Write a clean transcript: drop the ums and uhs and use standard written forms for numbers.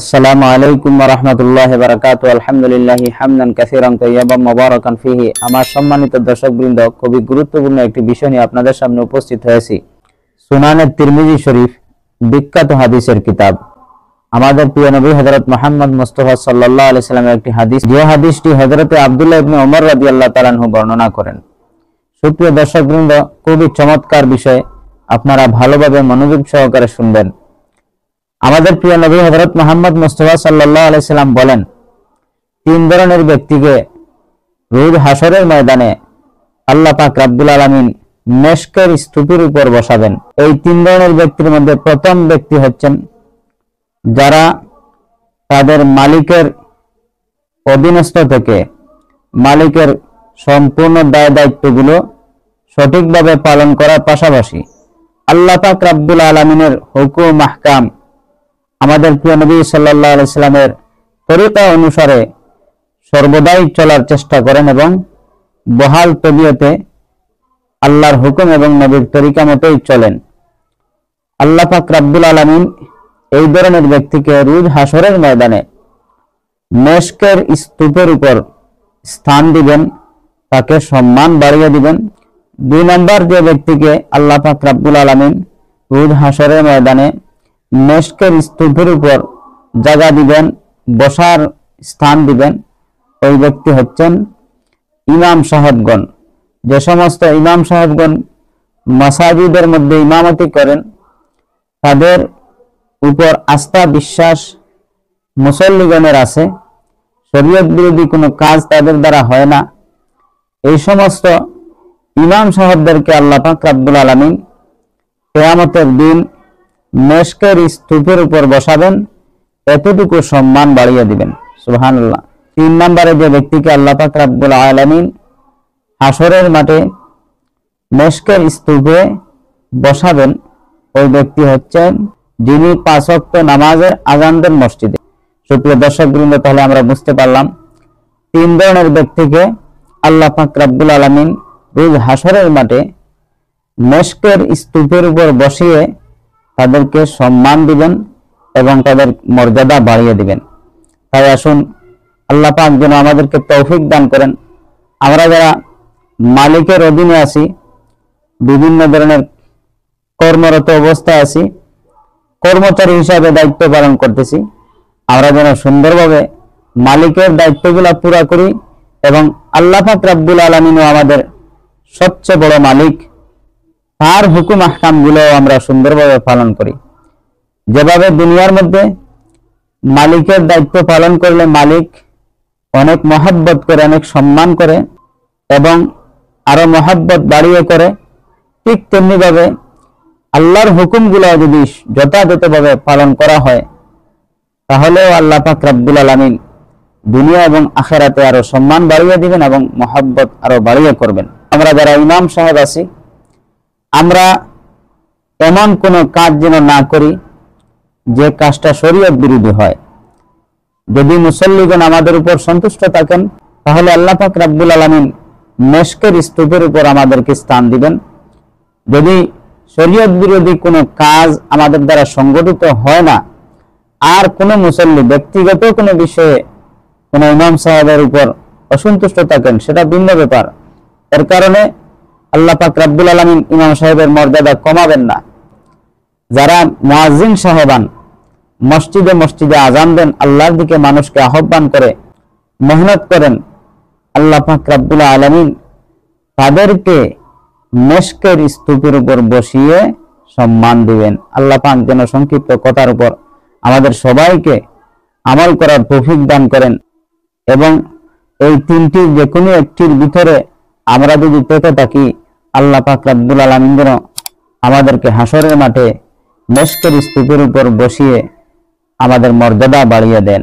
আসসালামু আলাইকুম ওয়া রাহমাতুল্লাহি ওয়া বারাকাতুহু। আলহামদুলিল্লাহি হামদান কাসীরান তাইয়্যিবান মুবারাকান ফিহি। আমার সম্মানিত দর্শকবৃন্দ, খুবই গুরুত্বপূর্ণ একটি বিষয় নিয়ে আপনাদের সামনে উপস্থিত হয়েছি। সুনানে তিরমিজি শরীফ, বিখ্যাত হাদিসের কিতাব। আমাদের প্রিয় নবী হযরত মুহাম্মদ মুস্তাফা সাল্লাল্লাহু আলাইহি সাল্লামের একটি হাদিস, যে হাদিসটি হযরত আব্দুল্লাহ ইবনে ওমর রাদিয়াল্লাহু তাআলা আনহু বর্ণনা করেন। সুপ্রিয় দর্শকবৃন্দ, খুবই চমৎকার বিষয়, আপনারা ভালোভাবে মনোযোগ সহকারে শুনবেন। আমাদের প্রিয় নবী হযরত মুহাম্মদ মুস্তাফা সাল্লাল্লাহু আলাইহি সাল্লাম বলেন, তিন ধরনের ব্যক্তিকে রোজ হাসরের ময়দানে আল্লাহ পাক রব্বুল আলামিন মেশকের স্তূপের উপর বসাবেন। এই তিন ধরনের ব্যক্তির মধ্যে প্রথম ব্যক্তি হচ্ছেন যারা তাদের মালিকের অধীনস্থ থেকে মালিকের সম্পূর্ণ দায় দায়িত্বগুলো সঠিকভাবে পালন করার পাশাপাশি আল্লাহ পাক রব্বুল আলামিনের হুকুম আহকাম, আমাদের প্রিয় নবী সাল্লাল্লাহু আলাইহি সাল্লামের তরিকা অনুসারে সর্বদাই চলার চেষ্টা করেন এবং বহাল তবিয়তে আল্লাহর হুকুম এবং নবীর তরিকা মতোই চলেন। আল্লাহ পাক রব্বুল আলামিন এই ধরনের ব্যক্তিকে রোজ হাসরের ময়দানে মেশকের স্তূপের উপর স্থান দিবেন, তাকে সম্মান বাড়িয়ে দিবেন। দুই নম্বর যে ব্যক্তিকে আল্লাহ পাক রব্বুল আলামিন রোজ হাসরের ময়দানে মেশকের স্তূপের উপর জায়গা দিবেন, বসার স্থান দিবেন, ওই ব্যক্তি হচ্ছেন ইমাম সাহেবগণ। যে সমস্ত ইমাম সাহেবগণ মাসাজিদের মধ্যে ইমামতি করেন, তাদের উপর আস্থা বিশ্বাস মুসল্লিগণের আছে, শরীয়ত বিরোধী কোনো কাজ তাদের দ্বারা হয় না। এই সমস্ত ইমাম সাহেবদেরকে আল্লাহ পাক রব্বুল আলামিন কিয়ামতের দিন মেশকের স্তূপের উপর বসাবেন, এতটুকু সম্মান বাড়িয়ে দিবেন। সুবহানাল্লাহ। তিন নম্বরে যে ব্যক্তিকে আল্লাহ পাক রব্বুল আলামিন হাসরের মাঠে মেশকের স্তূপে বসাবেন, ওই ব্যক্তি হচ্ছেন যিনি 5 ওয়াক্ত নামাজের আযান দেন মসজিদে। সুপ্রিয় দর্শকবৃন্দ, তাহলে আমরা বুঝতে পারলাম তিন ধরনের ব্যক্তিকে আল্লাহ পাক রব্বুল আলামিন রোজ হাসরের মাঠে মেশকের স্তূপের উপর বসিয়ে তাদেরকে সম্মান দিবেন এবং তাদের মর্যাদা বাড়িয়ে দিবেন। তাই আসুন আল্লাহ পাক যেন আমাদেরকে তৌফিক দান করেন। আমরা যারা মালিকের অধীনে আছি, বিভিন্ন ধরনের কর্মরত অবস্থায় আছি, কর্মচারী হিসাবে দায়িত্ব পালন করতেছি, আমরা যেন সুন্দরভাবে মালিকের দায়িত্বগুলো পুরা করি এবং আল্লাহ পাক রব্বুল আলামিনও আমাদের সবচেয়ে বড় মালিক, তার হুকুম আহকাম গুলো আমরা সুন্দরভাবে পালন করি। যেভাবে দুনিয়ার মধ্যে মালিকের দায়িত্ব পালন করলে মালিক অনেক মহব্বত করে, অনেক সম্মান করে এবং আরো মহব্বত বাড়িয়ে করে, ঠিক তেমনি ভাবে আল্লাহর হুকুমগুলো যদি যথাযথভাবে পালন করা হয়, তাহলেও আল্লাহ পাক রব্বুল আলামিন দুনিয়া এবং আখিরাতে আরো সম্মান বাড়িয়ে দিবেন এবং মহব্বত আরো বাড়িয়ে করবেন। আমরা যারা ইমাম সাহেব আছি, আমরা এমন কোনো কাজ যেন না করি যে কাজটা শরীয়ত বিরোধী হয়। যদি মুসল্লিগণ আমাদের উপর সন্তুষ্ট থাকেন, তাহলে আল্লাহ পাক রব্বুল আলামিন মেশকের স্তূপের উপর আমাদেরকে স্থান দিবেন। যদি শরীয়ত বিরোধী কোনো কাজ আমাদের দ্বারা সংগঠিত হয় না, আর কোনো মুসল্লি ব্যক্তিগত কোনো বিষয়ে কোনো ইমাম সাহেবের উপর অসন্তুষ্ট থাকেন, সেটা ভিন্ন ব্যাপার। এর কারণে আল্লাহ পাক রব্বুল আলামিন ইমাম সাহেবের মর্যাদা কমাবেন না। যারা মুয়াজ্জিন সাহেবান মসজিদে মসজিদে আযান দেন, আল্লাহর দিকে মানুষকে আহ্বান করে মেহনত করেন, আল্লাহ পাক রব্বুল আলামিন তাদেরকে মেশকের স্তূপের উপর বসিয়ে সম্মান দিবেন। আল্লাহ পাক যেন সংক্ষিপ্ত কথার উপর আমাদের সবাইকে আমল করার তৌফিক দান করেন এবং এই তিনটির যে কোনো একটির ভিতরে আমরা যদি থেকে থাকি, আল্লাহ পাক রব্বুল আলামিন যেন আমাদেরকে হাসরের মাঠে মেশকের স্তূপের উপর বসিয়ে আমাদের মর্যাদা বাড়িয়ে দেন।